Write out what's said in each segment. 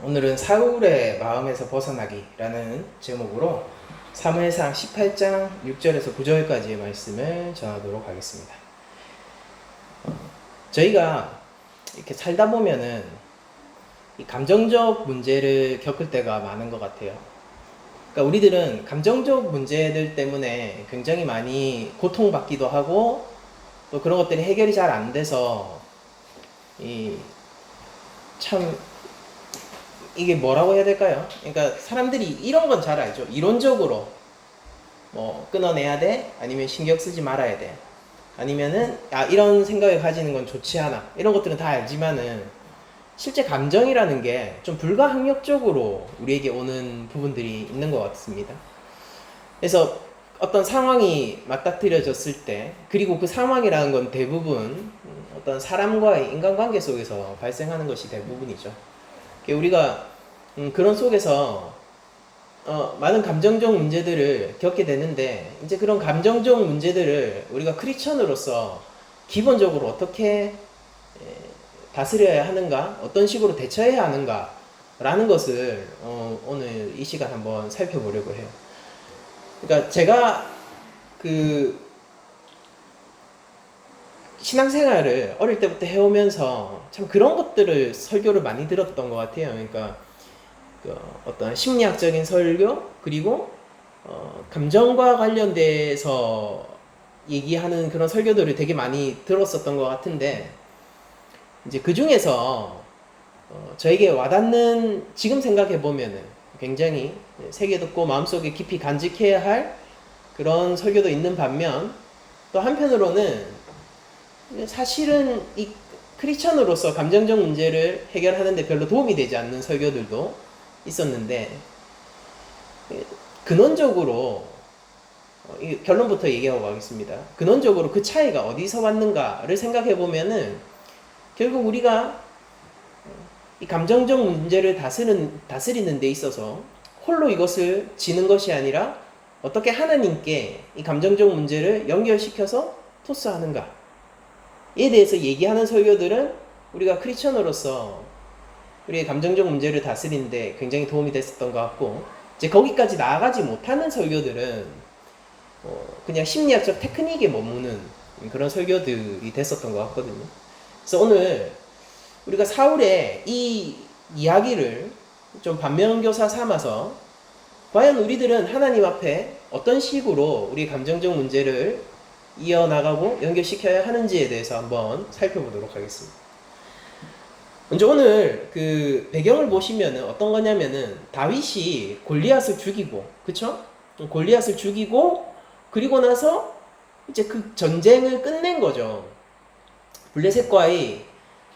오늘은 사울의 마음에서 벗어나기라는 제목으로 사무엘상 18장 6절에서 9절까지의 말씀을 전하도록 하겠습니다. 저희가 이렇게 살다 보면은 이 감정적 문제를 겪을 때가 많은 것 같아요. 그러니까 우리들은 감정적 문제들 때문에 굉장히 많이 고통받기도 하고 또 그런 것들이 해결이 잘 안 돼서 이게 뭐라고 해야 될까요? 그러니까 사람들이 이런 건 잘 알죠. 이론적으로 뭐 끊어내야 돼, 아니면 신경 쓰지 말아야 돼, 아니면은 이런 생각을 가지는 건 좋지 않아, 이런 것들은 다 알지만은 실제 감정이라는 게 좀 불가항력적으로 우리에게 오는 부분들이 있는 것 같습니다. 그래서 어떤 상황이 맞닥뜨려졌을 때, 그리고 그 상황이라는 건 대부분 어떤 사람과의 인간관계 속에서 발생하는 것이 대부분이죠. 우리가 그런 속에서 많은 감정적 문제들을 겪게 되는데, 이제 그런 감정적 문제들을 우리가 크리스천으로서 기본적으로 어떻게 다스려야 하는가, 어떤 식으로 대처해야 하는가 라는 것을 오늘 이 시간 한번 살펴보려고 해요. 그러니까 제가 신앙생활을 어릴 때부터 해오면서 참 그런 것들을 설교를 많이 들었던 것 같아요. 그러니까 어떤 심리학적인 설교, 그리고 감정과 관련돼서 얘기하는 그런 설교들을 되게 많이 들었었던 것 같은데, 이제 그 중에서 저에게 와닿는, 지금 생각해 보면은 굉장히 새겨 듣고 마음속에 깊이 간직해야 할 그런 설교도 있는 반면, 또 한편으로는 사실은 이 크리스천으로서 감정적 문제를 해결하는데 별로 도움이 되지 않는 설교들도 있었는데, 근원적으로 결론부터 얘기하고 가겠습니다. 근원적으로 그 차이가 어디서 왔는가를 생각해 보면은, 결국 우리가 이 감정적 문제를 다스리는 데 있어서 홀로 이것을 지는 것이 아니라 어떻게 하나님께 이 감정적 문제를 연결시켜서 토스하는가에 대해서 얘기하는 설교들은 우리가 크리스천으로서 우리의 감정적 문제를 다스리는데 굉장히 도움이 됐었던 것 같고, 이제 거기까지 나아가지 못하는 설교들은 그냥 심리학적 테크닉에 머무는 그런 설교들이 됐었던 것 같거든요. 그래서 오늘 우리가 사울의 이 이야기를 좀 반면교사 삼아서 과연 우리들은 하나님 앞에 어떤 식으로 우리 감정적 문제를 이어나가고 연결시켜야 하는지에 대해서 한번 살펴보도록 하겠습니다. 먼저 오늘 그 배경을 보시면은 어떤 거냐면은, 다윗이 골리앗을 죽이고, 그쵸? 골리앗을 죽이고, 그리고 나서 이제 그 전쟁을 끝낸 거죠. 블레셋과의,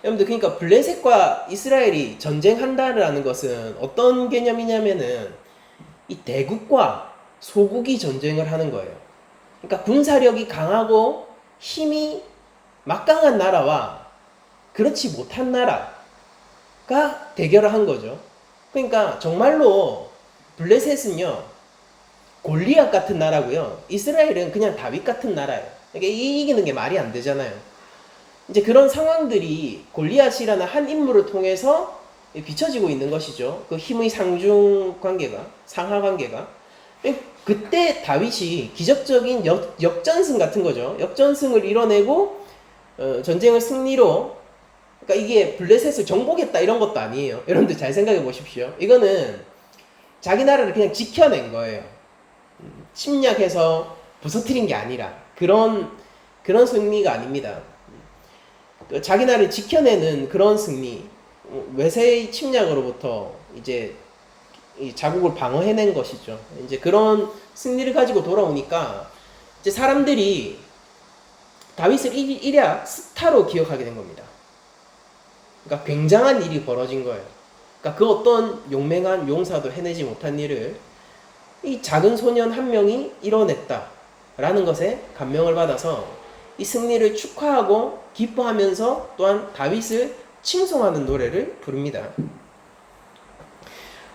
여러분들, 그러니까 블레셋과 이스라엘이 전쟁한다라는 것은 어떤 개념이냐면은 이 대국과 소국이 전쟁을 하는 거예요. 그러니까 군사력이 강하고 힘이 막강한 나라와 그렇지 못한 나라가 대결을 한 거죠. 그러니까 정말로 블레셋은요, 골리앗 같은 나라고요, 이스라엘은 그냥 다윗 같은 나라예요. 그러니까 이기는 게 말이 안 되잖아요. 이제 그런 상황들이 골리앗이라는 한 인물을 통해서 비춰지고 있는 것이죠. 그 힘의 상중 관계가, 상하 관계가. 그때 다윗이 기적적인 역전승 같은 거죠. 역전승을 이뤄내고 전쟁을 승리로, 그러니까 이게 블레셋을 정복했다 이런 것도 아니에요. 여러분들 잘 생각해 보십시오. 이거는 자기 나라를 그냥 지켜낸 거예요. 침략해서 부서뜨린 게 아니라 그런 승리가 아닙니다. 자기 나라를 지켜내는 그런 승리, 외세의 침략으로부터 이제 이 자국을 방어해낸 것이죠. 이제 그런 승리를 가지고 돌아오니까 이제 사람들이 다윗을 일약 스타로 기억하게 된 겁니다. 그러니까 굉장한 일이 벌어진 거예요. 그러니까 그 어떤 용맹한 용사도 해내지 못한 일을 이 작은 소년 한 명이 이뤄냈다라는 것에 감명을 받아서 이 승리를 축하하고 기뻐하면서 또한 다윗을 칭송하는 노래를 부릅니다.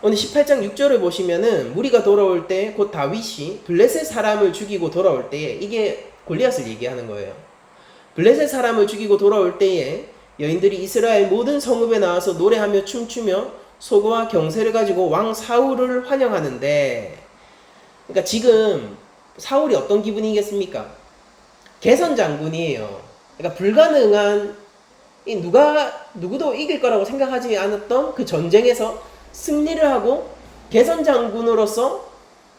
오늘 18장 6절을 보시면은, 무리가 돌아올 때 곧 다윗이 블레셋 사람을 죽이고 돌아올 때에, 이게 골리앗을 얘기하는 거예요. 블레셋 사람을 죽이고 돌아올 때에 여인들이 이스라엘 모든 성읍에 나와서 노래하며 춤추며 소고와 경세를 가지고 왕 사울을 환영하는데, 그러니까 지금 사울이 어떤 기분이겠습니까? 개선 장군이에요. 그러니까 불가능한, 누구도 이길 거라고 생각하지 않았던 그 전쟁에서 승리를 하고 개선 장군으로서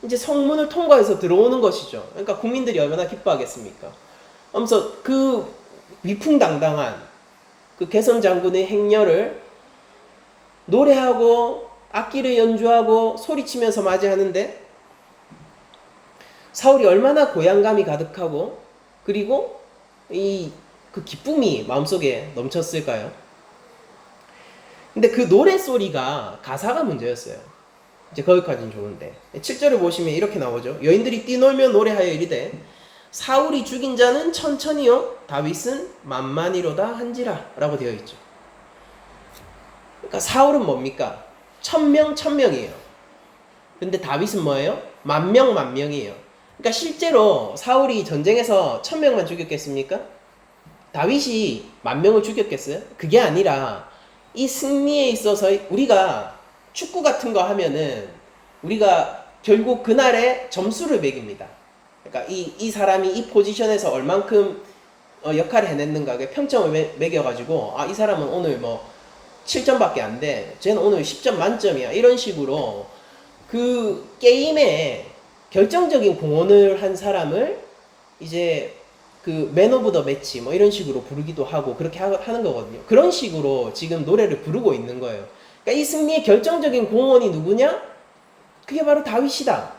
이제 성문을 통과해서 들어오는 것이죠. 그러니까 국민들이 얼마나 기뻐하겠습니까? 하면서 그 위풍당당한 그 개선 장군의 행렬을 노래하고 악기를 연주하고 소리치면서 맞이하는데, 사울이 얼마나 고향감이 가득하고 그리고 그 기쁨이 마음속에 넘쳤을까요? 근데 그 노래소리가 가사가 문제였어요. 이제 거기까지는 좋은데 7절을 보시면 이렇게 나오죠. 여인들이 뛰놀며 노래하여 이르되 사울이 죽인 자는 천천히요 다윗은 만만이로다 한지라 라고 되어 있죠. 그러니까 사울은 뭡니까? 천명이에요. 근데 다윗은 뭐예요? 만명이에요. 그러니까 실제로 사울이 전쟁에서 1000명만 죽였겠습니까? 다윗이 10,000명을 죽였겠어요? 그게 아니라 이 승리에 있어서 우리가 축구 같은 거 하면은 우리가 결국 그날의 점수를 매깁니다. 그러니까 이 사람이 이 포지션에서 얼만큼 역할을 해냈는가 평점을 매겨가지고 이 사람은 오늘 뭐 7점밖에 안 돼. 쟤는 오늘 10점 만점이야. 이런 식으로 그 게임에 결정적인 공헌을 한 사람을 이제 그 맨 오브 더 매치 뭐 이런 식으로 부르기도 하고 그렇게 하는 거거든요. 그런 식으로 지금 노래를 부르고 있는 거예요. 그러니까 이 승리의 결정적인 공헌이 누구냐? 그게 바로 다윗이다.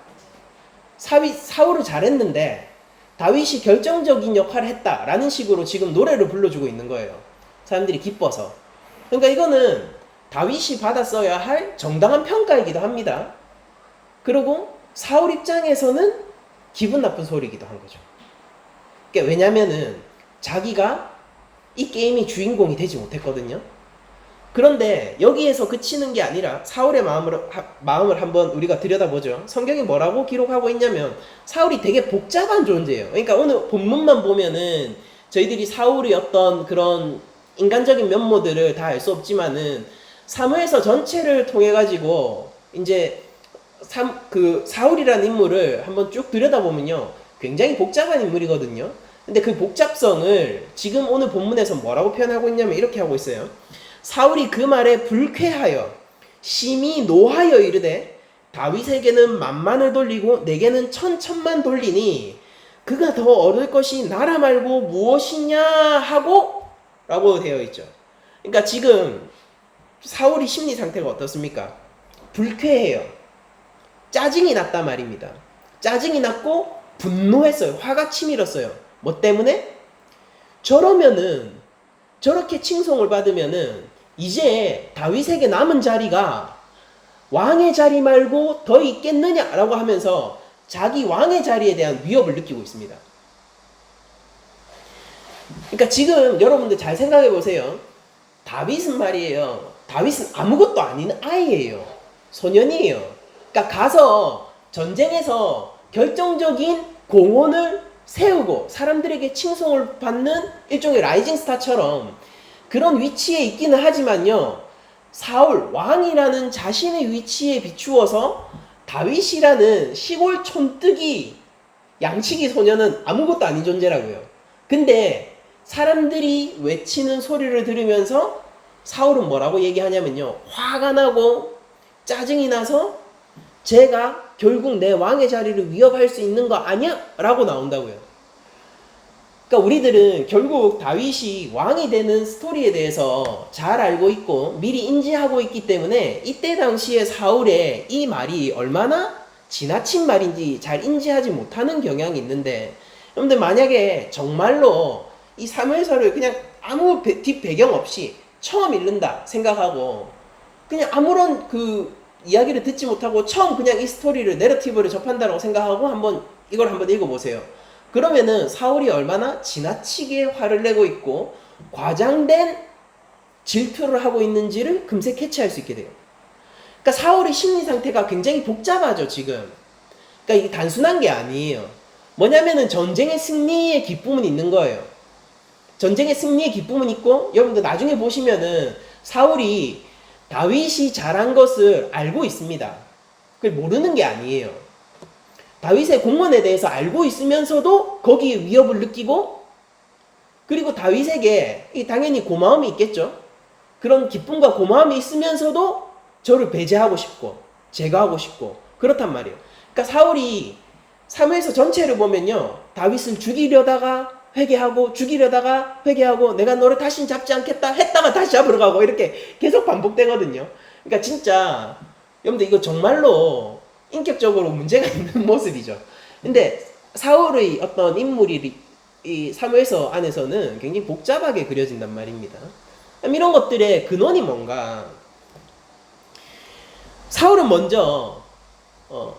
사울을 잘했는데 다윗이 결정적인 역할을 했다라는 식으로 지금 노래를 불러주고 있는 거예요. 사람들이 기뻐서. 그러니까 이거는 다윗이 받았어야 할 정당한 평가이기도 합니다. 그리고 사울 입장에서는 기분 나쁜 소리이기도 한 거죠. 그러니까 왜냐면은 자기가 이 게임의 주인공이 되지 못했거든요. 그런데 여기에서 그치는 게 아니라 사울의 마음을 한번 우리가 들여다보죠. 성경이 뭐라고 기록하고 있냐면 사울이 되게 복잡한 존재예요. 그러니까 오늘 본문만 보면은 저희들이 사울의 어떤 그런 인간적인 면모들을 다 알 수 없지만은 사무엘서 전체를 통해 가지고 이제 그 사울이라는 인물을 한번 쭉 들여다보면요 굉장히 복잡한 인물이거든요. 근데 그 복잡성을 지금 오늘 본문에서 뭐라고 표현하고 있냐면 이렇게 하고 있어요. 사울이 그 말에 불쾌하여 심히 노하여 이르되 다윗에게는 만만을 돌리고 내게는 천천만 돌리니 그가 더 얻을 것이 나라 말고 무엇이냐 하고 라고 되어 있죠. 그러니까 지금 사울이 심리 상태가 어떻습니까? 불쾌해요. 짜증이 났단 말입니다. 짜증이 났고 분노했어요. 화가 치밀었어요. 뭐 때문에? 저러면은 저렇게 칭송을 받으면은 이제 다윗에게 남은 자리가 왕의 자리 말고 더 있겠느냐라고 하면서 자기 왕의 자리에 대한 위협을 느끼고 있습니다. 그러니까 지금 여러분들 잘 생각해 보세요. 다윗은 말이에요. 다윗은 아무것도 아닌 아이예요. 소년이에요. 그러니까 가서 전쟁에서 결정적인 공헌을 세우고 사람들에게 칭송을 받는 일종의 라이징 스타처럼 그런 위치에 있기는 하지만요. 사울 왕이라는 자신의 위치에 비추어서 다윗이라는 시골 촌뜨기 양치기 소년은 아무것도 아닌 존재라고요. 근데 사람들이 외치는 소리를 들으면서 사울은 뭐라고 얘기하냐면요. 화가 나고 짜증이 나서 제가 결국 내 왕의 자리를 위협할 수 있는 거 아니야? 라고 나온다고요. 그러니까 우리들은 결국 다윗이 왕이 되는 스토리에 대해서 잘 알고 있고 미리 인지하고 있기 때문에 이때 당시에 사울의 이 말이 얼마나 지나친 말인지 잘 인지하지 못하는 경향이 있는데, 여러분들 만약에 정말로 이 사무엘서를 그냥 아무 뒷배경 없이 처음 읽는다 생각하고 그냥 아무런 그 이야기를 듣지 못하고 처음 그냥 이 스토리를 내러티브를 접한다고 생각하고 이걸 한번 읽어보세요. 그러면은 사울이 얼마나 지나치게 화를 내고 있고 과장된 질투를 하고 있는지를 금세 캐치할 수 있게 돼요. 그러니까 사울의 심리 상태가 굉장히 복잡하죠 지금. 그러니까 이게 단순한 게 아니에요. 뭐냐면은 전쟁의 승리의 기쁨은 있는 거예요. 전쟁의 승리의 기쁨은 있고, 여러분들 나중에 보시면은 사울이 다윗이 잘한 것을 알고 있습니다. 그걸 모르는 게 아니에요. 다윗의 공헌에 대해서 알고 있으면서도 거기에 위협을 느끼고, 그리고 다윗에게 당연히 고마움이 있겠죠. 그런 기쁨과 고마움이 있으면서도 저를 배제하고 싶고 제거하고 싶고 그렇단 말이에요. 그러니까 사울이 사무엘서 전체를 보면요, 다윗을 죽이려다가 회개하고 죽이려다가 회개하고 내가 너를 다시는 잡지 않겠다 했다가 다시 잡으러 가고 이렇게 계속 반복되거든요. 그러니까 진짜 여러분들 이거 정말로 인격적으로 문제가 있는 모습이죠. 근데 사울의 어떤 인물이 이 사무엘서 안에서는 굉장히 복잡하게 그려진단 말입니다. 이런 것들의 근원이 뭔가, 사울은 먼저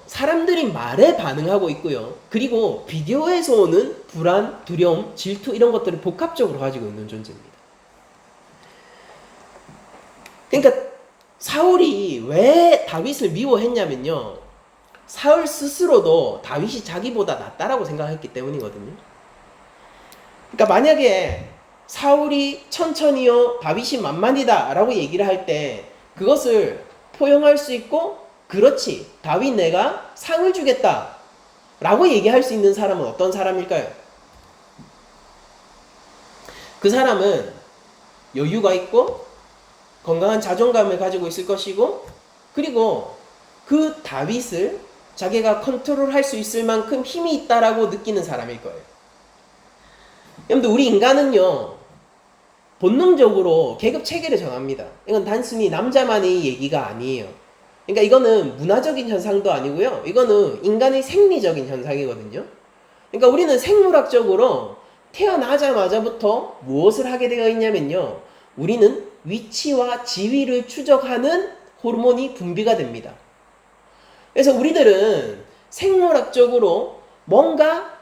사람들이 말에 반응하고 있고요. 그리고 비교에서 오는 불안, 두려움, 질투 이런 것들을 복합적으로 가지고 있는 존재입니다. 그러니까 사울이 왜 다윗을 미워했냐면요, 사울 스스로도 다윗이 자기보다 낫다라고 생각했기 때문이거든요. 그러니까 만약에 사울이 천천히요 다윗이 만만이다 라고 얘기를 할 때 그것을 포용할 수 있고, 그렇지 다윗 내가 상을 주겠다 라고 얘기할 수 있는 사람은 어떤 사람일까요? 그 사람은 여유가 있고 건강한 자존감을 가지고 있을 것이고, 그리고 그 다윗을 자기가 컨트롤할 수 있을 만큼 힘이 있다라고 느끼는 사람일 거예요. 여러분들 우리 인간은요 본능적으로 계급 체계를 정합니다. 이건 단순히 남자만의 얘기가 아니에요. 그러니까 이거는 문화적인 현상도 아니고요, 이거는 인간의 생리적인 현상이거든요. 그러니까 우리는 생물학적으로 태어나자마자부터 무엇을 하게 되어 있냐면요, 우리는 위치와 지위를 추적하는 호르몬이 분비가 됩니다. 그래서 우리들은 생물학적으로 뭔가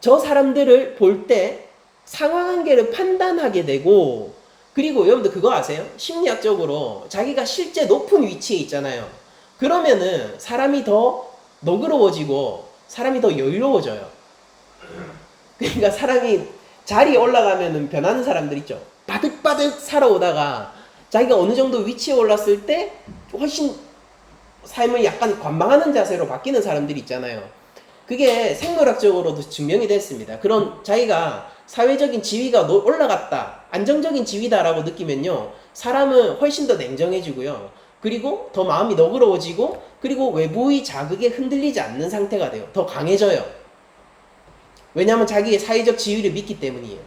저 사람들을 볼 때 상하관계를 판단하게 되고, 그리고 여러분들 그거 아세요? 심리학적으로 자기가 실제 높은 위치에 있잖아요. 그러면은 사람이 더 너그러워지고 사람이 더 여유로워져요. 그러니까 사람이 자리에 올라가면은 변하는 사람들 있죠. 바득바득 살아오다가 자기가 어느 정도 위치에 올랐을 때 훨씬 삶을 약간 관망하는 자세로 바뀌는 사람들이 있잖아요. 그게 생물학적으로도 증명이 됐습니다. 그런 자기가 사회적인 지위가 올라갔다, 안정적인 지위다라고 느끼면요, 사람은 훨씬 더 냉정해지고요, 그리고 더 마음이 너그러워지고, 그리고 외부의 자극에 흔들리지 않는 상태가 돼요. 더 강해져요. 왜냐하면 자기의 사회적 지위를 믿기 때문이에요.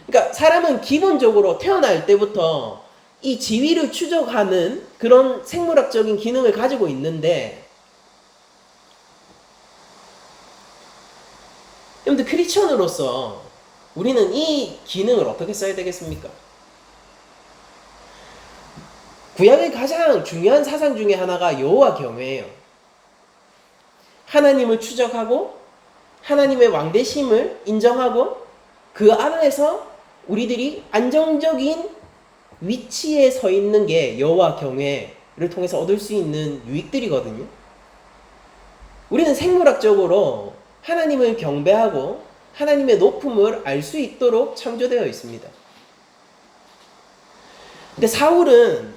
그러니까 사람은 기본적으로 태어날 때부터 이 지위를 추적하는 그런 생물학적인 기능을 가지고 있는데, 여러분들 크리스천으로서 우리는 이 기능을 어떻게 써야 되겠습니까? 구약의 가장 중요한 사상 중에 하나가 여호와 경외예요. 하나님을 추적하고 하나님의 왕대심을 인정하고 그 안에서 우리들이 안정적인 위치에 서 있는 게 여호와 경외를 통해서 얻을 수 있는 유익들이거든요. 우리는 생물학적으로 하나님을 경배하고 하나님의 높음을 알 수 있도록 창조되어 있습니다. 근데 사울은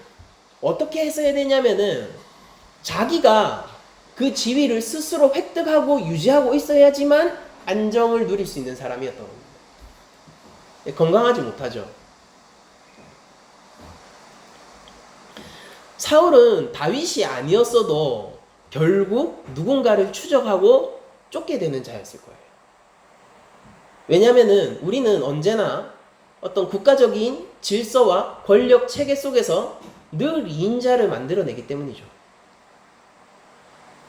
어떻게 했어야 되냐면은 자기가 그 지위를 스스로 획득하고 유지하고 있어야지만 안정을 누릴 수 있는 사람이었던 겁니다. 건강하지 못하죠. 사울은 다윗이 아니었어도 결국 누군가를 추적하고 쫓게 되는 자였을 거예요. 왜냐하면은 우리는 언제나 어떤 국가적인 질서와 권력 체계 속에서 늘 2인자를 만들어내기 때문이죠.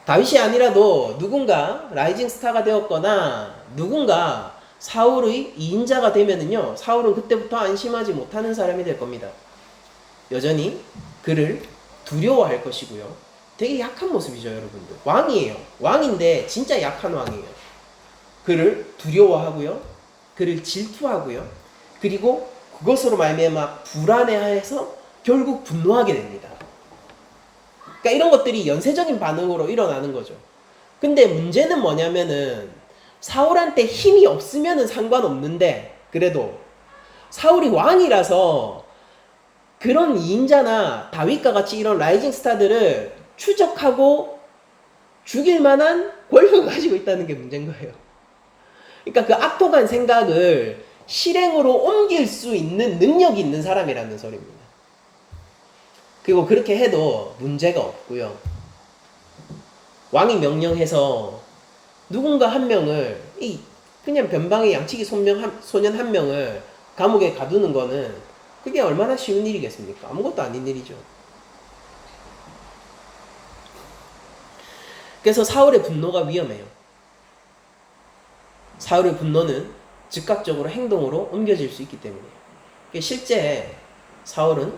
다윗이 아니라도 누군가 라이징 스타가 되었거나 누군가 사울의 2인자가 되면은요, 사울은 그때부터 안심하지 못하는 사람이 될 겁니다. 여전히 그를 두려워할 것이고요. 되게 약한 모습이죠, 여러분들. 왕이에요. 왕인데 진짜 약한 왕이에요. 그를 두려워하고요, 그를 질투하고요, 그리고 그것으로 말미암아 불안해해서 결국 분노하게 됩니다. 그러니까 이런 것들이 연쇄적인 반응으로 일어나는 거죠. 근데 문제는 뭐냐면은 사울한테 힘이 없으면은 상관없는데, 그래도 사울이 왕이라서 그런 2인자나 다윗과 같이 이런 라이징 스타들을 추적하고 죽일 만한 권력을 가지고 있다는 게 문제인 거예요. 그러니까 그 악독한 생각을 실행으로 옮길 수 있는 능력이 있는 사람이라는 소리입니다. 그리고 그렇게 해도 문제가 없고요. 왕이 명령해서 누군가 한 명을, 그냥 변방의 양치기 소년 한 명을 감옥에 가두는 거는 그게 얼마나 쉬운 일이겠습니까? 아무것도 아닌 일이죠. 그래서 사울의 분노가 위험해요. 사울의 분노는 즉각적으로 행동으로 옮겨질 수 있기 때문이에요. 실제 사울은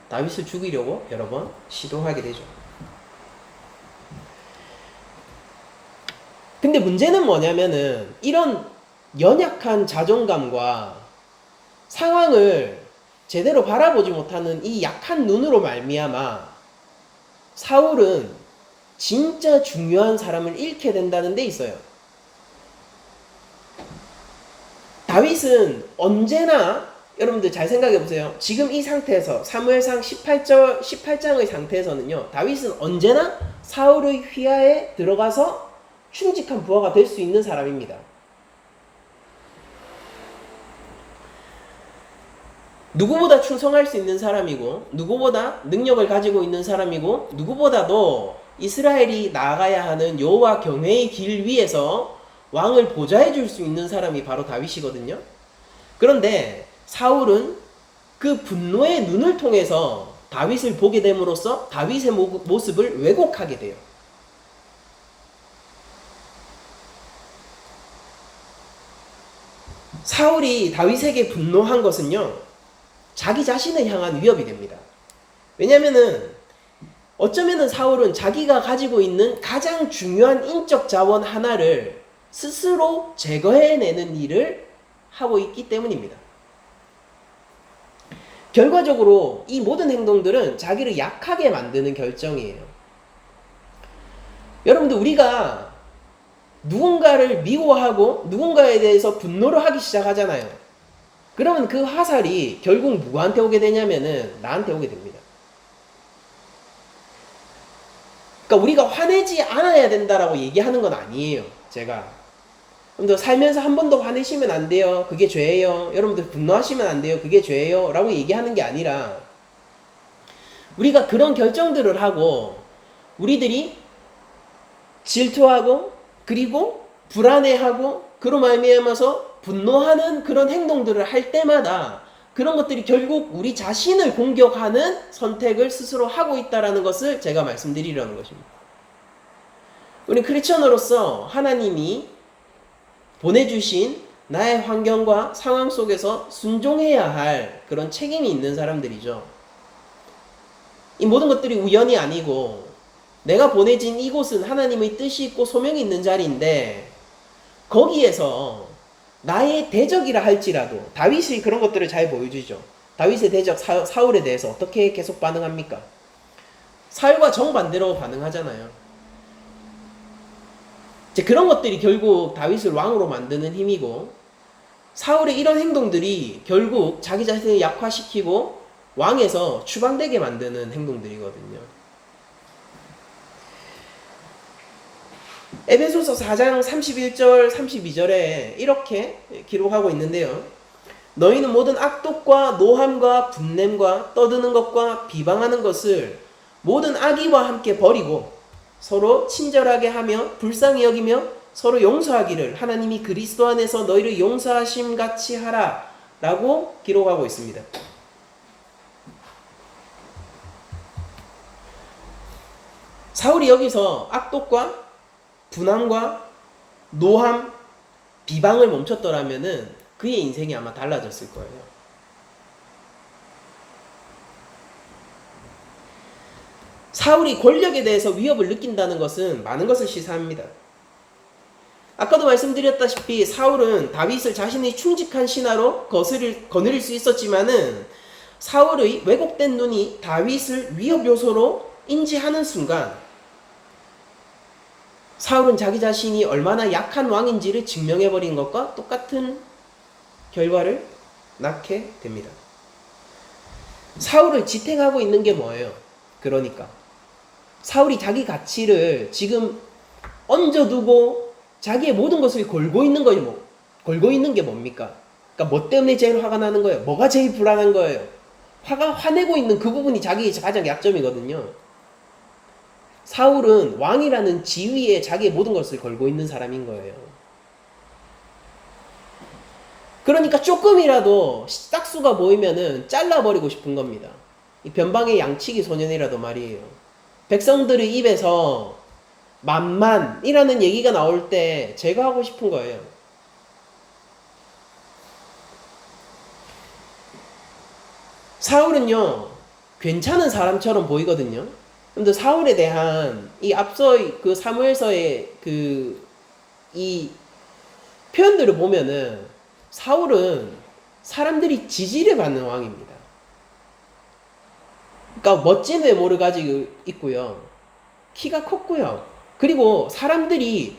다윗을 죽이려고 여러 번 시도하게 되죠. 근데 문제는 뭐냐면은 이런 연약한 자존감과 상황을 제대로 바라보지 못하는 이 약한 눈으로 말미암아 사울은 진짜 중요한 사람을 잃게 된다는 데 있어요. 다윗은 언제나, 여러분들 잘 생각해 보세요. 지금 이 상태에서 사무엘상 18장의 상태에서는요, 다윗은 언제나 사울의 휘하에 들어가서 충직한 부하가 될 수 있는 사람입니다. 누구보다 충성할 수 있는 사람이고, 누구보다 능력을 가지고 있는 사람이고, 누구보다도 이스라엘이 나아가야 하는 여호와 경외의 길 위에서 왕을 보좌해 줄 수 있는 사람이 바로 다윗이거든요. 그런데 사울은 그 분노의 눈을 통해서 다윗을 보게 됨으로써 다윗의 모습을 왜곡하게 돼요. 사울이 다윗에게 분노한 것은요, 자기 자신을 향한 위협이 됩니다. 왜냐면은 어쩌면은 사울은 자기가 가지고 있는 가장 중요한 인적 자원 하나를 스스로 제거해내는 일을 하고 있기 때문입니다. 결과적으로 이 모든 행동들은 자기를 약하게 만드는 결정이에요. 여러분들, 우리가 누군가를 미워하고 누군가에 대해서 분노를 하기 시작하잖아요. 그러면 그 화살이 결국 누구한테 오게 되냐면은 나한테 오게 됩니다. 그러니까 우리가 화내지 않아야 된다라고 얘기하는 건 아니에요. 제가 여러분들 살면서 한 번도 화내시면 안 돼요. 그게 죄예요. 여러분들 분노하시면 안 돼요. 그게 죄예요. 라고 얘기하는 게 아니라, 우리가 그런 결정들을 하고 우리들이 질투하고 그리고 불안해하고 그로 말미암아서 분노하는 그런 행동들을 할 때마다 그런 것들이 결국 우리 자신을 공격하는 선택을 스스로 하고 있다는 것을 제가 말씀드리려는 것입니다. 우리 크리스천으로서 하나님이 보내주신 나의 환경과 상황 속에서 순종해야 할 그런 책임이 있는 사람들이죠. 이 모든 것들이 우연이 아니고 내가 보내진 이곳은 하나님의 뜻이 있고 소명이 있는 자리인데, 거기에서 나의 대적이라 할지라도, 다윗이 그런 것들을 잘 보여주죠. 다윗의 대적 사울에 대해서 어떻게 계속 반응합니까? 사울과 정반대로 반응하잖아요. 이제 그런 것들이 결국 다윗을 왕으로 만드는 힘이고, 사울의 이런 행동들이 결국 자기 자신을 약화시키고 왕에서 추방되게 만드는 행동들이거든요. 에베소서 4장 31절 32절에 이렇게 기록하고 있는데요. 너희는 모든 악독과 노함과 분냄과 떠드는 것과 비방하는 것을 모든 악의와 함께 버리고 서로 친절하게 하며 불쌍히 여기며 서로 용서하기를 하나님이 그리스도 안에서 너희를 용서하심 같이 하라 라고 기록하고 있습니다. 사울이 여기서 악독과 분함과 노함, 비방을 멈췄더라면은 그의 인생이 아마 달라졌을 거예요. 사울이 권력에 대해서 위협을 느낀다는 것은 많은 것을 시사합니다. 아까도 말씀드렸다시피 사울은 다윗을 자신의 충직한 신하로 거느릴 수 있었지만은 사울의 왜곡된 눈이 다윗을 위협 요소로 인지하는 순간 사울은 자기 자신이 얼마나 약한 왕인지를 증명해버린 것과 똑같은 결과를 낳게 됩니다. 사울을 지탱하고 있는 게 뭐예요? 그러니까 사울이 자기 가치를 지금 얹어두고 자기의 모든 것을 걸고 있는 거예요. 걸고 있는 게 뭡니까? 그러니까 뭐 때문에 제일 화가 나는 거예요? 뭐가 제일 불안한 거예요? 화내고 있는 그 부분이 자기의 가장 약점이거든요. 사울은 왕이라는 지위에 자기의 모든 것을 걸고 있는 사람인 거예요. 그러니까 조금이라도 싹수가 보이면은 잘라버리고 싶은 겁니다. 이 변방의 양치기 소년이라도 말이에요. 백성들의 입에서 만만이라는 얘기가 나올 때 제거하고 싶은 거예요. 사울은요, 괜찮은 사람처럼 보이거든요. 근데 사울에 대한 이 앞서 그 사무엘서의 이 표현들을 보면은 사울은 사람들이 지지를 받는 왕입니다. 그러니까 멋진 외모를 가지고 있고요. 키가 컸고요. 그리고 사람들이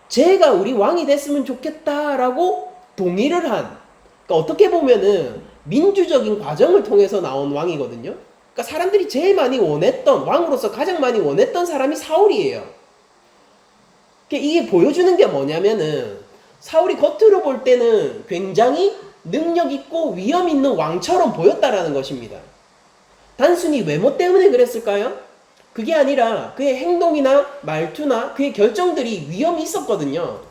제가 우리 왕이 됐으면 좋겠다라고 동의를 한, 그러니까 어떻게 보면은 민주적인 과정을 통해서 나온 왕이거든요. 그러니까 사람들이 제일 많이 원했던, 왕으로서 가장 많이 원했던 사람이 사울이에요. 그러니까 이게 보여주는 게 뭐냐면은 사울이 겉으로 볼 때는 굉장히 능력 있고 위험 있는 왕처럼 보였다라는 것입니다. 단순히 외모 때문에 그랬을까요? 그게 아니라 그의 행동이나 말투나 그의 결정들이 위험이 있었거든요.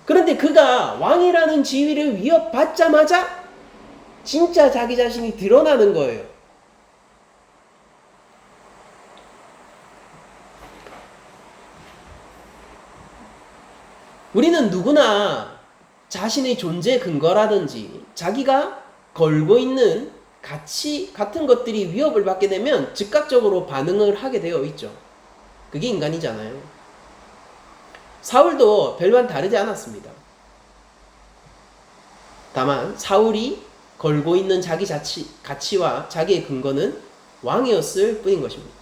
그런데 그가 왕이라는 지위를 위협받자마자 진짜 자기 자신이 드러나는 거예요. 우리는 누구나 자신의 존재 근거라든지 자기가 걸고 있는 가치 같은 것들이 위협을 받게 되면 즉각적으로 반응을 하게 되어 있죠. 그게 인간이잖아요. 사울도 별반 다르지 않았습니다. 다만 사울이 걸고 있는 자기 가치와 자기의 근거는 왕이었을 뿐인 것입니다.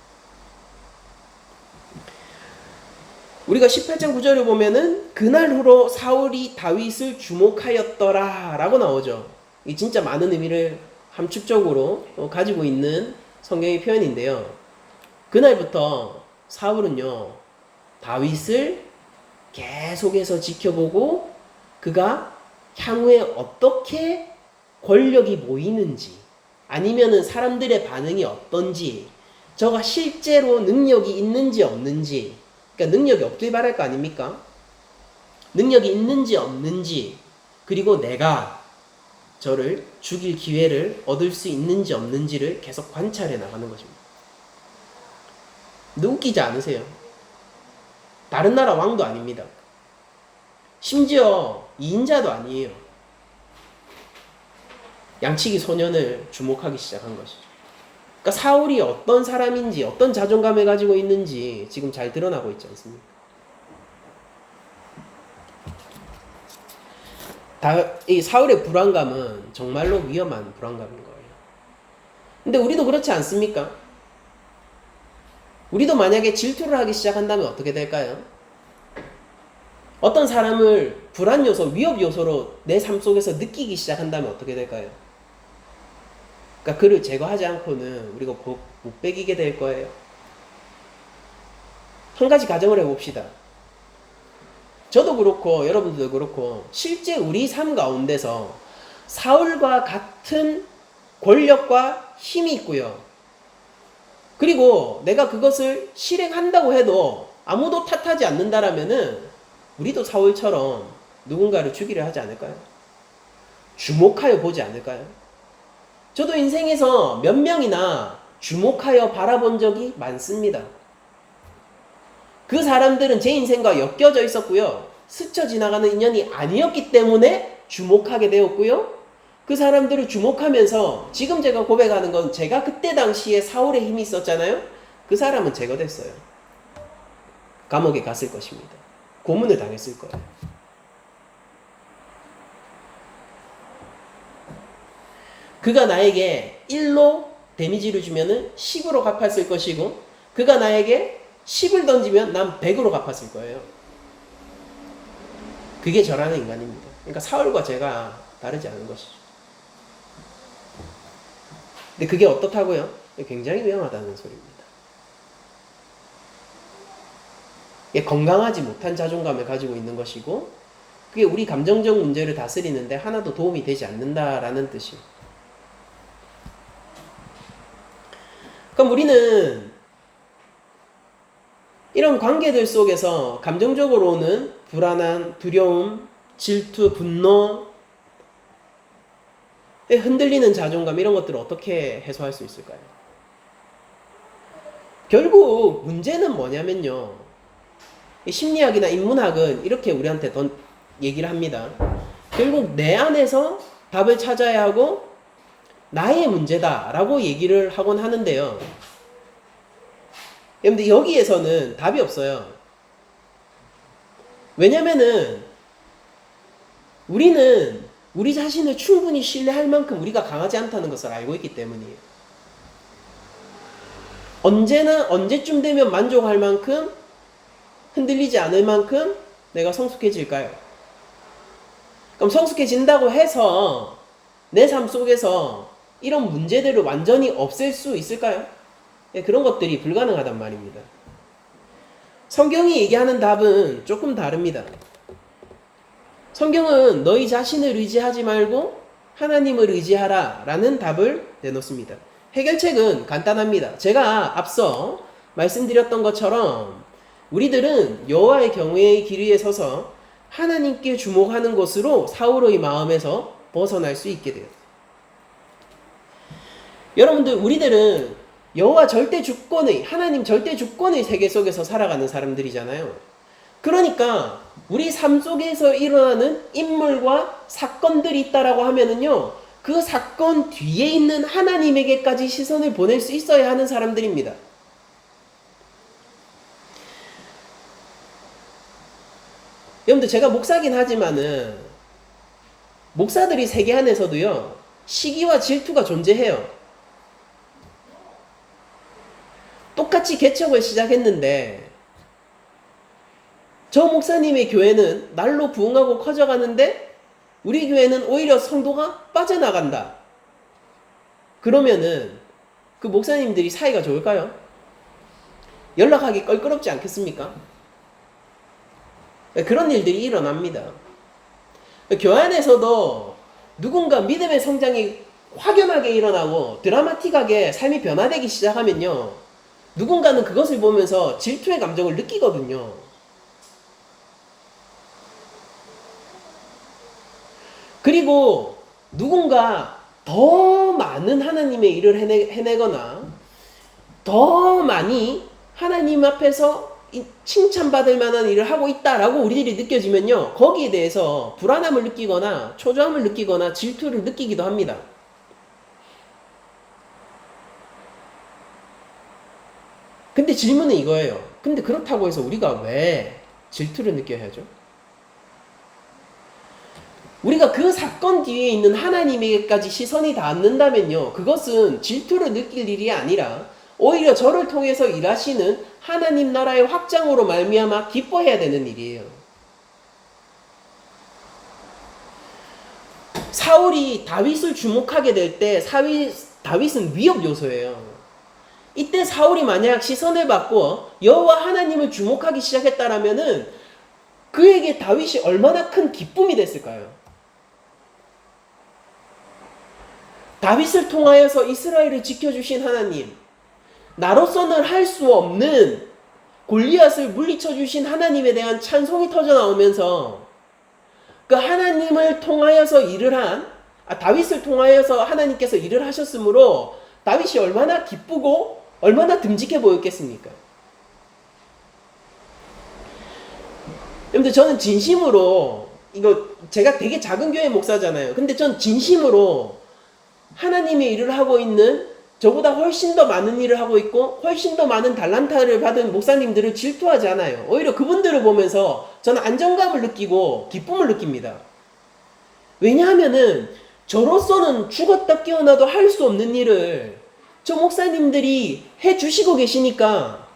우리가 18장 9절을 보면은 그날 후로 사울이 다윗을 주목하였더라 라고 나오죠. 이 진짜 많은 의미를 함축적으로 가지고 있는 성경의 표현인데요. 그날부터 사울은요, 다윗을 계속해서 지켜보고 그가 향후에 어떻게 권력이 모이는지 아니면은 사람들의 반응이 어떤지, 저가 실제로 능력이 있는지 없는지, 그러니까 능력이 없길 바랄 거 아닙니까? 능력이 있는지 없는지, 그리고 내가 저를 죽일 기회를 얻을 수 있는지 없는지를 계속 관찰해 나가는 것입니다. 근데 웃기지 않으세요? 다른 나라 왕도 아닙니다. 심지어 2인자도 아니에요. 양치기 소년을 주목하기 시작한 것이죠. 그러니까 사울이 어떤 사람인지, 어떤 자존감을 가지고 있는지 지금 잘 드러나고 있지 않습니까? 이 사울의 불안감은 정말로 위험한 불안감인 거예요. 근데 우리도 그렇지 않습니까? 우리도 만약에 질투를 하기 시작한다면 어떻게 될까요? 어떤 사람을 불안 요소, 위협 요소로 내 삶 속에서 느끼기 시작한다면 어떻게 될까요? 그러니까 그를 제거하지 않고는 우리가 못 배기게 될 거예요. 한 가지 가정을 해봅시다. 저도 그렇고 여러분들도 그렇고 실제 우리 삶 가운데서 사울과 같은 권력과 힘이 있고요. 그리고 내가 그것을 실행한다고 해도 아무도 탓하지 않는다라면은 우리도 사울처럼 누군가를 죽이려 하지 않을까요? 주목하여 보지 않을까요? 저도 인생에서 몇 명이나 주목하여 바라본 적이 많습니다. 그 사람들은 제 인생과 엮여져 있었고요. 스쳐 지나가는 인연이 아니었기 때문에 주목하게 되었고요. 그 사람들을 주목하면서 지금 제가 고백하는 건 제가 그때 당시에 사울의 힘이 있었잖아요. 그 사람은 제거됐어요. 감옥에 갔을 것입니다. 고문을 당했을 거예요. 그가 나에게 1로 데미지를 주면은 10으로 갚았을 것이고, 그가 나에게 10을 던지면 난 100으로 갚았을 거예요. 그게 저라는 인간입니다. 그러니까 사울과 제가 다르지 않은 것이죠. 근데 그게 어떻다고요? 굉장히 위험하다는 소리입니다. 건강하지 못한 자존감을 가지고 있는 것이고 그게 우리 감정적 문제를 다스리는데 하나도 도움이 되지 않는다라는 뜻이에요. 그럼 우리는 이런 관계들 속에서 감정적으로는 불안한, 두려움, 질투, 분노, 흔들리는 자존감 이런 것들을 어떻게 해소할 수 있을까요? 결국 문제는 뭐냐면요. 심리학이나 인문학은 이렇게 우리한테 얘기를 합니다. 결국 내 안에서 답을 찾아야 하고 나의 문제다라고 얘기를 하곤 하는데요. 근데 여기에서는 답이 없어요. 왜냐면은 우리는 우리 자신을 충분히 신뢰할 만큼 우리가 강하지 않다는 것을 알고 있기 때문이에요. 언제나 언제쯤 되면 만족할 만큼 흔들리지 않을 만큼 내가 성숙해질까요? 그럼 성숙해진다고 해서 내 삶 속에서 이런 문제들을 완전히 없앨 수 있을까요? 네, 그런 것들이 불가능하단 말입니다. 성경이 얘기하는 답은 조금 다릅니다. 성경은 너희 자신을 의지하지 말고 하나님을 의지하라 라는 답을 내놓습니다. 해결책은 간단합니다. 제가 앞서 말씀드렸던 것처럼 우리들은 여호와의 경외의 길 위에 서서 하나님께 주목하는 것으로 사울의 마음에서 벗어날 수 있게 돼요. 여러분들 우리들은 여호와 절대 주권의 하나님 절대 주권의 세계 속에서 살아가는 사람들이잖아요. 그러니까 우리 삶 속에서 일어나는 인물과 사건들이 있다라고 하면은요, 그 사건 뒤에 있는 하나님에게까지 시선을 보낼 수 있어야 하는 사람들입니다. 여러분들 제가 목사긴 하지만은 목사들이 세계 안에서도요 시기와 질투가 존재해요. 똑같이 개척을 시작했는데 저 목사님의 교회는 날로 부흥하고 커져가는데 우리 교회는 오히려 성도가 빠져나간다. 그러면은 그 목사님들이 사이가 좋을까요? 연락하기 껄끄럽지 않겠습니까? 그런 일들이 일어납니다. 교회 안에서도 누군가 믿음의 성장이 확연하게 일어나고 드라마틱하게 삶이 변화되기 시작하면요, 누군가는 그것을 보면서 질투의 감정을 느끼거든요. 그리고 누군가 더 많은 하나님의 일을 해내거나 더 많이 하나님 앞에서 칭찬받을 만한 일을 하고 있다라고 우리들이 느껴지면요, 거기에 대해서 불안함을 느끼거나 초조함을 느끼거나 질투를 느끼기도 합니다. 근데 질문은 이거예요. 근데 그렇다고 해서 우리가 왜 질투를 느껴야 하죠? 우리가 그 사건 뒤에 있는 하나님에게까지 시선이 닿는다면요, 그것은 질투를 느낄 일이 아니라 오히려 저를 통해서 일하시는 하나님 나라의 확장으로 말미암아 기뻐해야 되는 일이에요. 사울이 다윗을 주목하게 될 때 다윗은 위협 요소예요. 이때 사울이 만약 시선을 받고 여호와 하나님을 주목하기 시작했다라면은 그에게 다윗이 얼마나 큰 기쁨이 됐을까요? 다윗을 통하여서 이스라엘을 지켜주신 하나님, 나로서는 할 수 없는 골리앗을 물리쳐 주신 하나님에 대한 찬송이 터져 나오면서 그 하나님을 통하여서 다윗을 통하여서 하나님께서 일을 하셨으므로 다윗이 얼마나 기쁘고 얼마나 듬직해 보였겠습니까? 여러분들 저는 진심으로, 이거 제가 되게 작은 교회 목사잖아요. 근데 전 진심으로 하나님의 일을 하고 있는, 저보다 훨씬 더 많은 일을 하고 있고 훨씬 더 많은 달란트를 받은 목사님들을 질투하지 않아요. 오히려 그분들을 보면서 저는 안정감을 느끼고 기쁨을 느낍니다. 왜냐하면은 저로서는 죽었다 깨어나도 할 수 없는 일을 저 목사님들이 해주시고 계시니까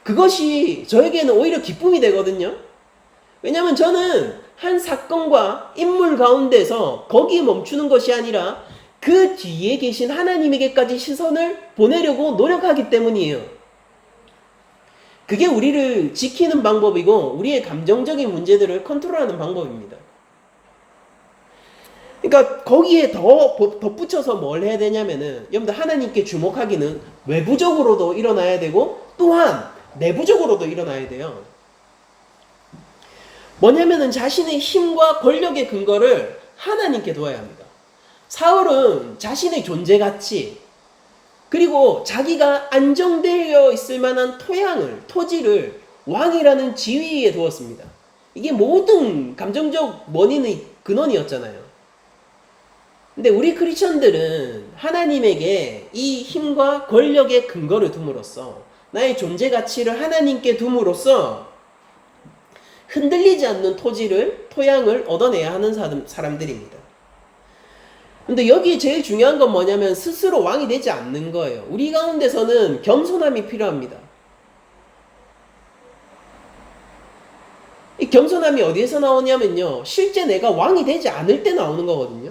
그것이 저에게는 오히려 기쁨이 되거든요. 왜냐하면 저는 한 사건과 인물 가운데서 거기에 멈추는 것이 아니라 그 뒤에 계신 하나님에게까지 시선을 보내려고 노력하기 때문이에요. 그게 우리를 지키는 방법이고 우리의 감정적인 문제들을 컨트롤하는 방법입니다. 그러니까 거기에 더 덧붙여서 뭘 해야 되냐면은 여러분들 하나님께 주목하기는 외부적으로도 일어나야 되고 또한 내부적으로도 일어나야 돼요. 뭐냐면은 자신의 힘과 권력의 근거를 하나님께 둬야 합니다. 사울은 자신의 존재 가치 그리고 자기가 안정되어 있을 만한 토지를 왕이라는 지위에 두었습니다. 이게 모든 감정적 원인의 근원이었잖아요. 근데 우리 크리스천들은 하나님에게 이 힘과 권력의 근거를 둠으로써 나의 존재 가치를 하나님께 둠으로써 흔들리지 않는 토양을 얻어내야 하는 사람들입니다. 근데 여기 제일 중요한 건 뭐냐면 스스로 왕이 되지 않는 거예요. 우리 가운데서는 겸손함이 필요합니다. 이 겸손함이 어디에서 나오냐면요. 실제 내가 왕이 되지 않을 때 나오는 거거든요.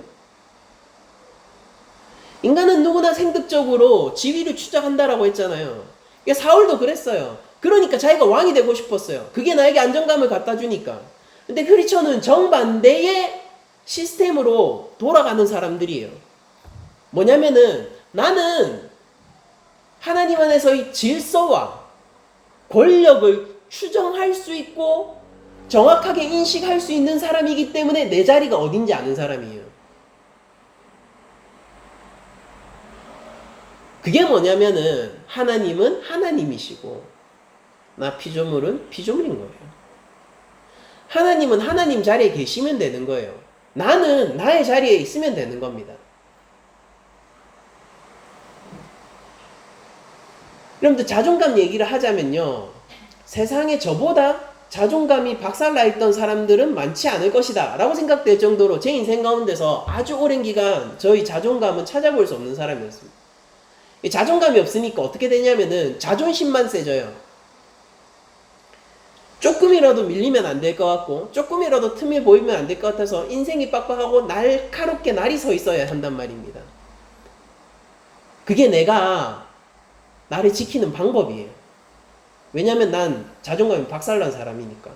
인간은 누구나 생득적으로 지위를 추적한다라고 했잖아요. 그러니까 사울도 그랬어요. 그러니까 자기가 왕이 되고 싶었어요. 그게 나에게 안정감을 갖다 주니까. 근데 크리스천은 정반대의 시스템으로 돌아가는 사람들이에요. 뭐냐면은 나는 하나님 안에서의 질서와 권력을 추정할 수 있고 정확하게 인식할 수 있는 사람이기 때문에 내 자리가 어딘지 아는 사람이에요. 그게 뭐냐면은 하나님은 하나님이시고 나 피조물은 피조물인 거예요. 하나님은 하나님 자리에 계시면 되는 거예요. 나는 나의 자리에 있으면 되는 겁니다. 여러분들 자존감 얘기를 하자면요. 세상에 저보다 자존감이 박살나 있던 사람들은 많지 않을 것이다 라고 생각될 정도로 제 인생 가운데서 아주 오랜 기간 저희 자존감은 찾아볼 수 없는 사람이었습니다. 자존감이 없으니까 어떻게 되냐면은 자존심만 세져요. 조금이라도 밀리면 안 될 것 같고 조금이라도 틈이 보이면 안 될 것 같아서 인생이 빡빡하고 날카롭게 날이 서 있어야 한단 말입니다. 그게 내가 나를 지키는 방법이에요. 왜냐면 난 자존감이 박살난 사람이니까.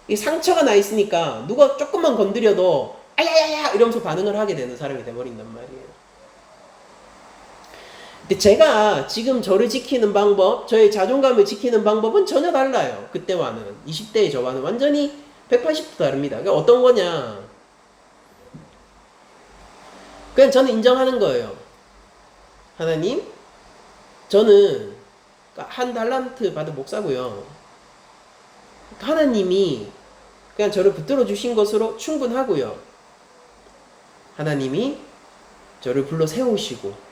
이 상처가 나 있으니까 누가 조금만 건드려도 아야야야 이러면서 반응을 하게 되는 사람이 돼버린단 말이에요. 근데 제가 지금 저를 지키는 방법, 저의 자존감을 지키는 방법은 전혀 달라요. 그때와는. 20대의 저와는 완전히 180도 다릅니다. 그러니까 어떤 거냐. 그냥 저는 인정하는 거예요. 하나님, 저는 한 달란트 받은 목사고요. 하나님이 그냥 저를 붙들어 주신 것으로 충분하고요. 하나님이 저를 불러 세우시고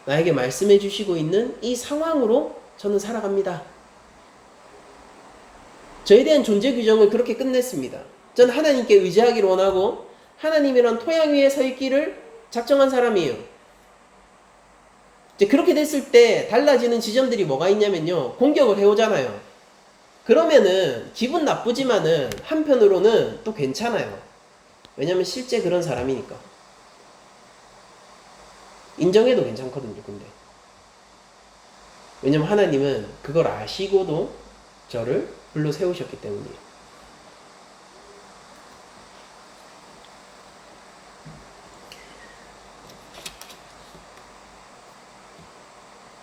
나에게 말씀해 주시고 있는 이 상황으로 저는 살아갑니다. 저에 대한 존재 규정을 그렇게 끝냈습니다. 저는 하나님께 의지하기를 원하고 하나님이란 토양 위에 서 있기를 작정한 사람이에요. 이제 그렇게 됐을 때 달라지는 지점들이 뭐가 있냐면요. 공격을 해오잖아요. 그러면은 기분 나쁘지만은 한편으로는 또 괜찮아요. 왜냐면 실제 그런 사람이니까. 인정해도 괜찮거든요. 근데 왜냐면 하나님은 그걸 아시고도 저를 불러 세우셨기 때문이에요.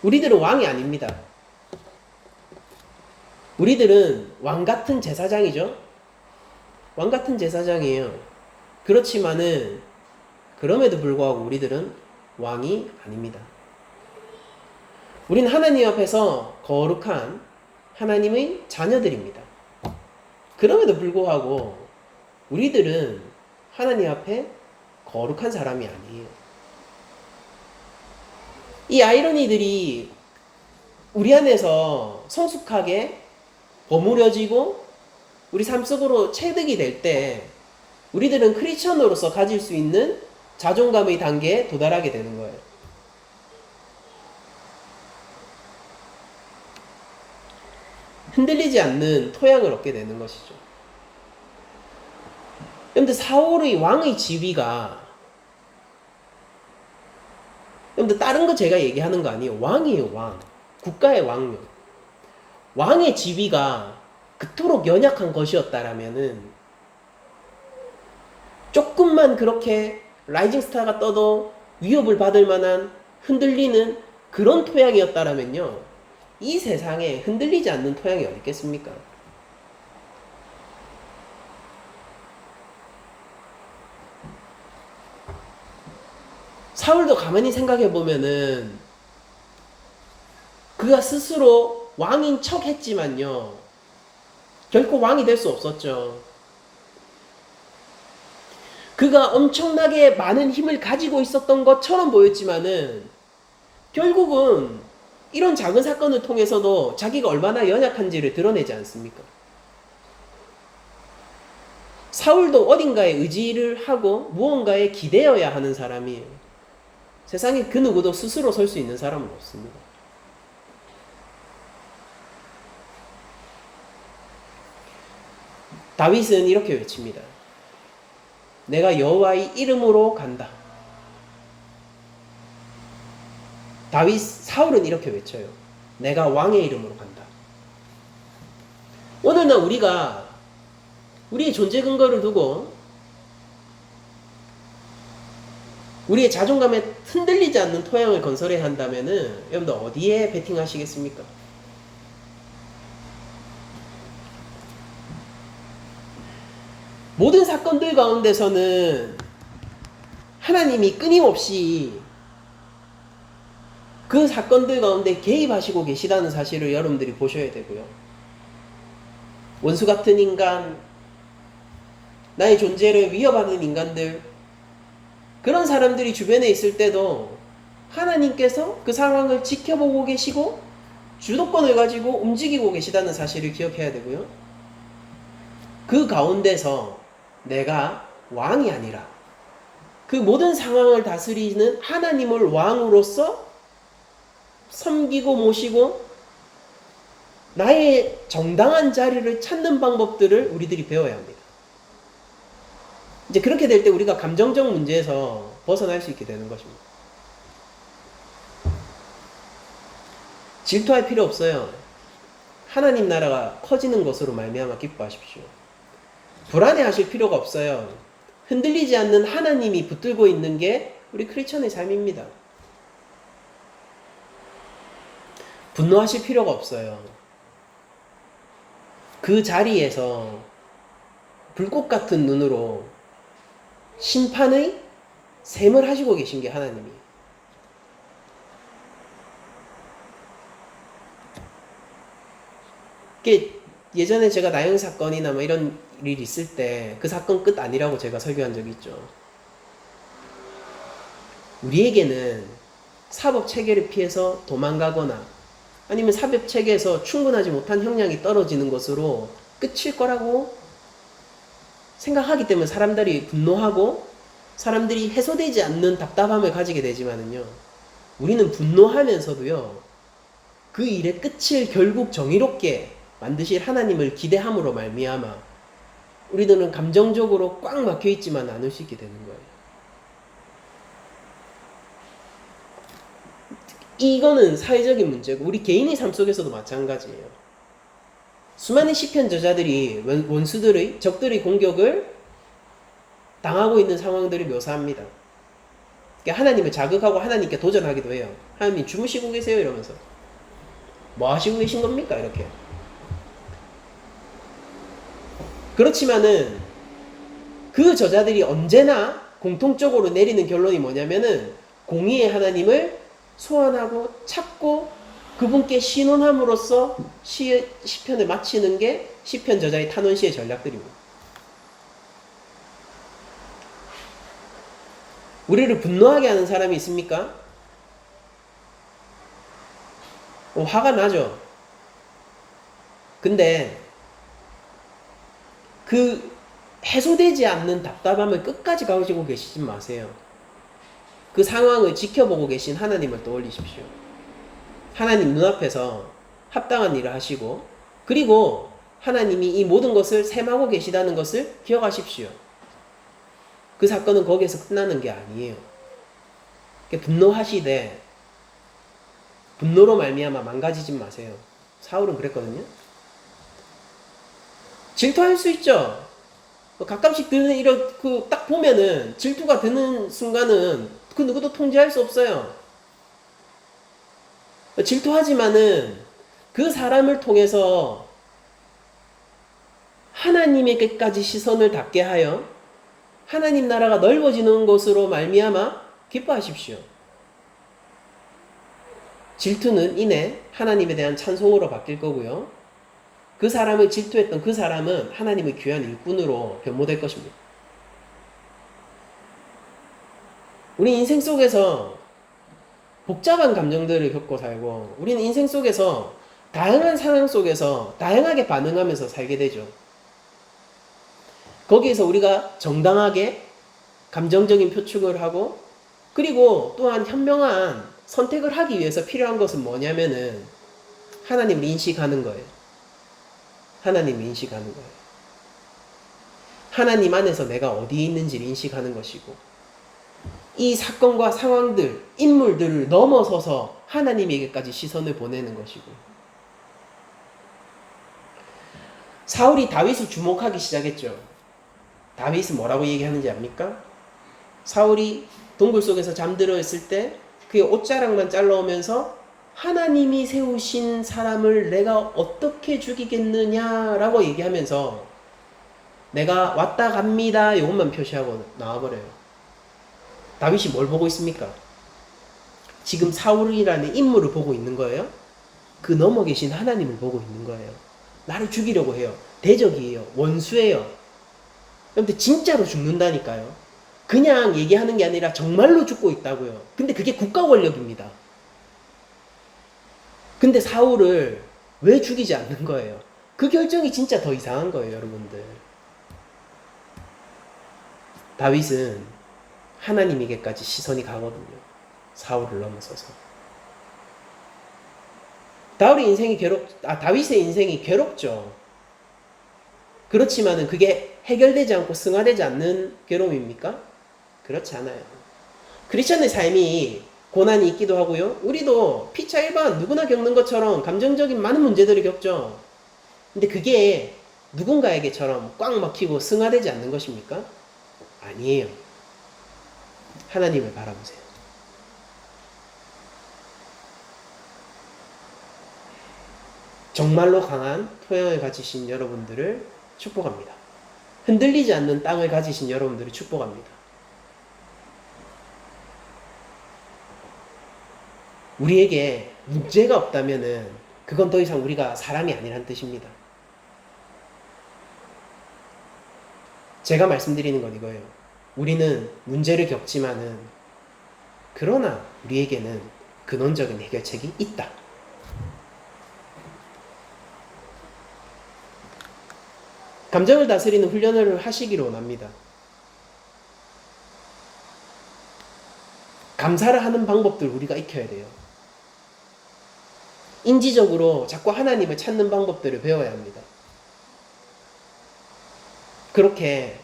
우리들은 왕이 아닙니다. 우리들은 왕같은 제사장이죠. 왕같은 제사장이에요. 그렇지만은 그럼에도 불구하고 우리들은 왕이 아닙니다. 우린 하나님 앞에서 거룩한 하나님의 자녀들입니다. 그럼에도 불구하고 우리들은 하나님 앞에 거룩한 사람이 아니에요. 이 아이러니들이 우리 안에서 성숙하게 버무려지고 우리 삶 속으로 체득이 될 때 우리들은 크리스천으로서 가질 수 있는 자존감의 단계에 도달하게 되는 거예요. 흔들리지 않는 토양을 얻게 되는 것이죠. 그런데 사울의 왕의 지위가 여러분들 다른 거 제가 얘기하는 거 아니에요. 왕이에요, 왕. 국가의 왕요. 왕의 지위가 그토록 연약한 것이었다라면은 조금만 그렇게 라이징 스타가 떠도 위협을 받을 만한 흔들리는 그런 토양이었다라면요, 이 세상에 흔들리지 않는 토양이 어디 있겠습니까? 사울도 가만히 생각해 보면은 그가 스스로 왕인 척 했지만요, 결코 왕이 될 수 없었죠. 그가 엄청나게 많은 힘을 가지고 있었던 것처럼 보였지만은 결국은 이런 작은 사건을 통해서도 자기가 얼마나 연약한지를 드러내지 않습니까? 사울도 어딘가에 의지를 하고 무언가에 기대어야 하는 사람이에요. 세상에 그 누구도 스스로 설 수 있는 사람은 없습니다. 다윗은 이렇게 외칩니다. 내가 여호와의 이름으로 간다. 사울은 이렇게 외쳐요. 내가 왕의 이름으로 간다. 오늘날 우리가 우리의 존재 근거를 두고 우리의 자존감에 흔들리지 않는 토양을 건설해야 한다면은 여러분들 어디에 베팅하시겠습니까? 모든 사건들 가운데서는 하나님이 끊임없이 그 사건들 가운데 개입하시고 계시다는 사실을 여러분들이 보셔야 되고요. 원수 같은 인간, 나의 존재를 위협하는 인간들, 그런 사람들이 주변에 있을 때도 하나님께서 그 상황을 지켜보고 계시고 주도권을 가지고 움직이고 계시다는 사실을 기억해야 되고요. 그 가운데서 내가 왕이 아니라 그 모든 상황을 다스리는 하나님을 왕으로서 섬기고 모시고 나의 정당한 자리를 찾는 방법들을 우리들이 배워야 합니다. 이제 그렇게 될 때 우리가 감정적 문제에서 벗어날 수 있게 되는 것입니다. 질투할 필요 없어요. 하나님 나라가 커지는 것으로 말미암아 기뻐하십시오. 불안해하실 필요가 없어요. 흔들리지 않는 하나님이 붙들고 있는 게 우리 크리스천의 삶입니다. 분노하실 필요가 없어요. 그 자리에서 불꽃 같은 눈으로 심판의 셈을 하시고 계신 게 하나님이에요. 예전에 제가 나영 사건이나 뭐 이런 일이 있을 때 그 사건 끝 아니라고 제가 설교한 적이 있죠. 우리에게는 사법 체계를 피해서 도망가거나 아니면 사법 체계에서 충분하지 못한 형량이 떨어지는 것으로 끝일 거라고 생각하기 때문에 사람들이 분노하고 사람들이 해소되지 않는 답답함을 가지게 되지만은요, 우리는 분노하면서도요, 그 일의 끝을 결국 정의롭게 만드실 하나님을 기대함으로 말미암아 우리들은 감정적으로 꽉 막혀있지만 않을 수 있게 되는 거예요. 이거는 사회적인 문제고 우리 개인의 삶 속에서도 마찬가지예요. 수많은 시편 저자들이 원수들의 적들의 공격을 당하고 있는 상황들을 묘사합니다. 그러니까 하나님을 자극하고 하나님께 도전하기도 해요. 하나님 주무시고 계세요 이러면서 뭐 하시고 계신 겁니까 이렇게. 그렇지만은 그 저자들이 언제나 공통적으로 내리는 결론이 뭐냐면은 공의의 하나님을 소환하고 찾고 그분께 신원함으로써 시편을 마치는 게 시편 저자의 탄원시의 전략들입니다. 우리를 분노하게 하는 사람이 있습니까? 화가 나죠. 근데 그 해소되지 않는 답답함을 끝까지 가지고 계시지 마세요. 그 상황을 지켜보고 계신 하나님을 떠올리십시오. 하나님 눈앞에서 합당한 일을 하시고 그리고 하나님이 이 모든 것을 셈하고 계시다는 것을 기억하십시오. 그 사건은 거기에서 끝나는 게 아니에요. 분노하시되 분노로 말미암아 망가지지 마세요. 사울은 그랬거든요. 질투할 수 있죠. 가끔씩 드는 이런 딱 보면은 질투가 드는 순간은 그 누구도 통제할 수 없어요. 질투하지만은 그 사람을 통해서 하나님에게까지 시선을 닿게 하여 하나님 나라가 넓어지는 것으로 말미암아 기뻐하십시오. 질투는 이내 하나님에 대한 찬송으로 바뀔 거고요. 그 사람을 질투했던 그 사람은 하나님의 귀한 일꾼으로 변모될 것입니다. 우리 인생 속에서 복잡한 감정들을 겪고 살고 우리는 인생 속에서 다양한 상황 속에서 다양하게 반응하면서 살게 되죠. 거기에서 우리가 정당하게 감정적인 표출을 하고 그리고 또한 현명한 선택을 하기 위해서 필요한 것은 뭐냐면은 하나님을 인식하는 거예요. 하나님을 인식하는 거예요. 하나님 안에서 내가 어디에 있는지를 인식하는 것이고 이 사건과 상황들, 인물들을 넘어서서 하나님에게까지 시선을 보내는 것이고 사울이 다윗을 주목하기 시작했죠. 다윗은 뭐라고 얘기하는지 압니까? 사울이 동굴 속에서 잠들어 있을 때 그의 옷자락만 잘라오면서 하나님이 세우신 사람을 내가 어떻게 죽이겠느냐라고 얘기하면서 내가 왔다 갑니다 이것만 표시하고 나와버려요. 다윗이 뭘 보고 있습니까? 지금 사울이라는 인물을 보고 있는 거예요. 그 넘어 계신 하나님을 보고 있는 거예요. 나를 죽이려고 해요. 대적이에요. 원수예요. 그런데 진짜로 죽는다니까요. 그냥 얘기하는 게 아니라 정말로 죽고 있다고요. 근데 그게 국가 권력입니다. 근데 사울을 왜 죽이지 않는 거예요? 그 결정이 진짜 더 이상한 거예요, 여러분들. 다윗은 하나님에게까지 시선이 가거든요. 사울을 넘어서서. 다윗의 인생이 괴롭죠. 그렇지만은 그게 해결되지 않고 승화되지 않는 괴로움입니까? 그렇지 않아요. 크리스천의 삶이 고난이 있기도 하고요. 우리도 피차 일반 누구나 겪는 것처럼 감정적인 많은 문제들을 겪죠. 근데 그게 누군가에게처럼 꽉 막히고 승화되지 않는 것입니까? 아니에요. 하나님을 바라보세요. 정말로 강한 토양을 가지신 여러분들을 축복합니다. 흔들리지 않는 땅을 가지신 여러분들을 축복합니다. 우리에게 문제가 없다면은 그건 더 이상 우리가 사람이 아니란 뜻입니다. 제가 말씀드리는 건 이거예요. 우리는 문제를 겪지만은 그러나 우리에게는 근원적인 해결책이 있다. 감정을 다스리는 훈련을 하시기를 원합니다. 감사를 하는 방법들 우리가 익혀야 돼요. 인지적으로 자꾸 하나님을 찾는 방법들을 배워야 합니다. 그렇게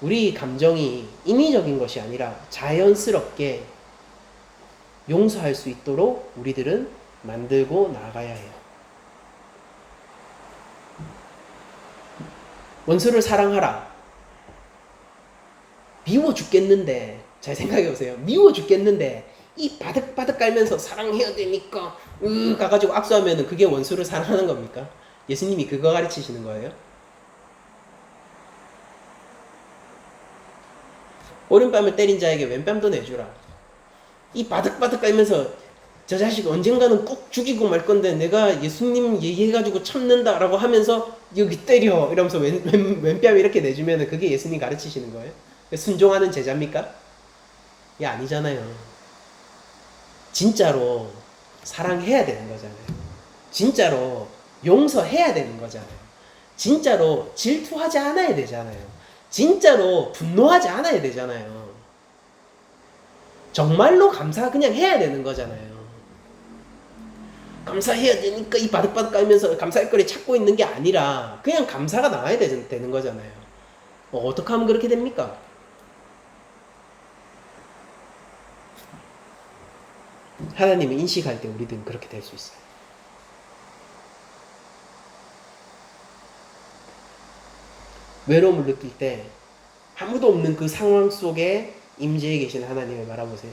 우리 감정이 인위적인 것이 아니라 자연스럽게 용서할 수 있도록 우리들은 만들고 나가야 해요. 원수를 사랑하라. 미워 죽겠는데, 잘 생각해 보세요. 미워 죽겠는데 이 바득바득 깔면서 사랑해야 되니까 가가지고 악수하면 그게 원수를 사랑하는 겁니까? 예수님이 그거 가르치시는 거예요? 오른뺨을 때린 자에게 왼뺨도 내주라. 이 바득바득 깔면서 저 자식 언젠가는 꼭 죽이고 말 건데 내가 예수님 얘기해가지고 참는다라고 하면서 여기 때려 이러면서 왼뺨 이렇게 내주면 그게 예수님 가르치시는 거예요? 순종하는 제자입니까? 예, 아니잖아요. 진짜로 사랑해야 되는 거잖아요. 진짜로 용서해야 되는 거잖아요. 진짜로 질투하지 않아야 되잖아요. 진짜로 분노하지 않아야 되잖아요. 정말로 감사 그냥 해야 되는 거잖아요. 감사해야 되니까 이 바득바득 깔면서 감사할 거리 찾고 있는 게 아니라 그냥 감사가 나와야 되는 거잖아요. 어떻게 하면 그렇게 됩니까? 하나님을 인식할 때 우리들은 그렇게 될 수 있어요. 외로움을 느낄 때 아무도 없는 그 상황 속에 임재해 계신 하나님을 바라보세요.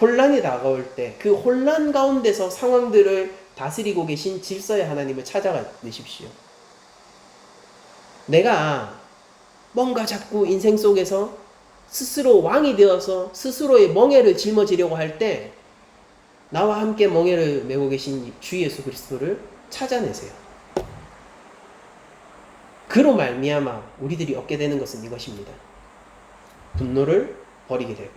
혼란이 다가올 때 그 혼란 가운데서 상황들을 다스리고 계신 질서의 하나님을 찾아내십시오. 내가 뭔가 자꾸 인생 속에서 스스로 왕이 되어서 스스로의 멍에를 짊어지려고 할 때 나와 함께 멍에를 메고 계신 주 예수 그리스도를 찾아내세요. 그로 말미암아 우리들이 얻게 되는 것은 이것입니다. 분노를 버리게 되고,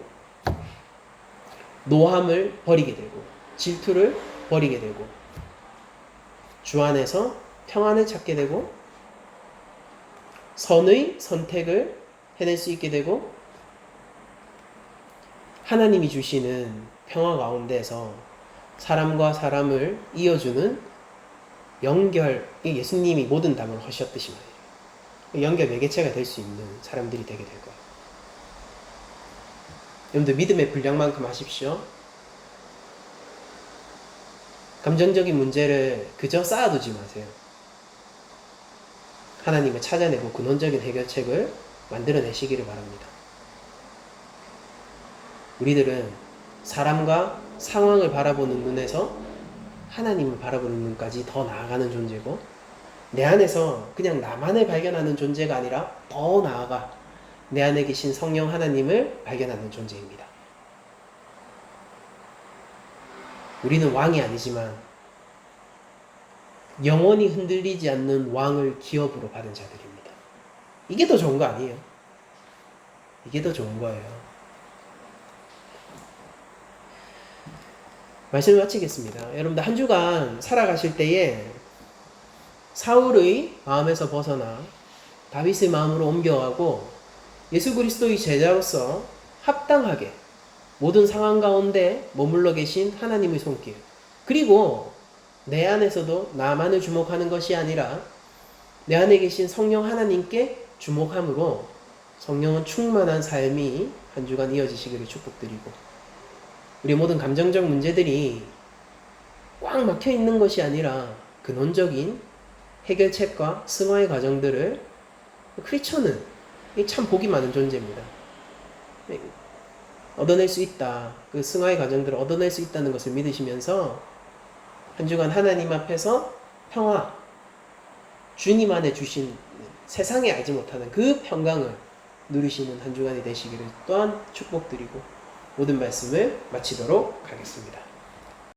노함을 버리게 되고, 질투를 버리게 되고, 주 안에서 평안을 찾게 되고, 선의 선택을 해낼 수 있게 되고, 하나님이 주시는 평화 가운데서 사람과 사람을 이어주는 연결, 예수님이 모든 답을 하셨듯이 말이에요. 연결 매개체가 될 수 있는 사람들이 되게 될 거예요. 여러분들 믿음의 분량만큼 하십시오. 감정적인 문제를 그저 쌓아두지 마세요. 하나님을 찾아내고 근원적인 해결책을 만들어내시기를 바랍니다. 우리들은 사람과 상황을 바라보는 눈에서 하나님을 바라보는 눈까지 더 나아가는 존재고, 내 안에서 그냥 나만을 발견하는 존재가 아니라 더 나아가 내 안에 계신 성령 하나님을 발견하는 존재입니다. 우리는 왕이 아니지만 영원히 흔들리지 않는 왕을 기업으로 받은 자들입니다. 이게 더 좋은 거 아니에요? 이게 더 좋은 거예요. 말씀을 마치겠습니다. 여러분들 한 주간 살아가실 때에 사울의 마음에서 벗어나 다윗의 마음으로 옮겨가고 예수 그리스도의 제자로서 합당하게 모든 상황 가운데 머물러 계신 하나님의 손길, 그리고 내 안에서도 나만을 주목하는 것이 아니라 내 안에 계신 성령 하나님께 주목함으로 성령은 충만한 삶이 한 주간 이어지시기를 축복드리고, 우리 모든 감정적 문제들이 꽉 막혀 있는 것이 아니라 근원적인 해결책과 승화의 과정들을, 크리스천은 참 복이 많은 존재입니다. 얻어낼 수 있다. 그 승화의 과정들을 얻어낼 수 있다는 것을 믿으시면서 한 주간 하나님 앞에서 평화, 주님 안에 주신 세상에 알지 못하는 그 평강을 누리시는 한 주간이 되시기를 또한 축복드리고 모든 말씀을 마치도록 하겠습니다.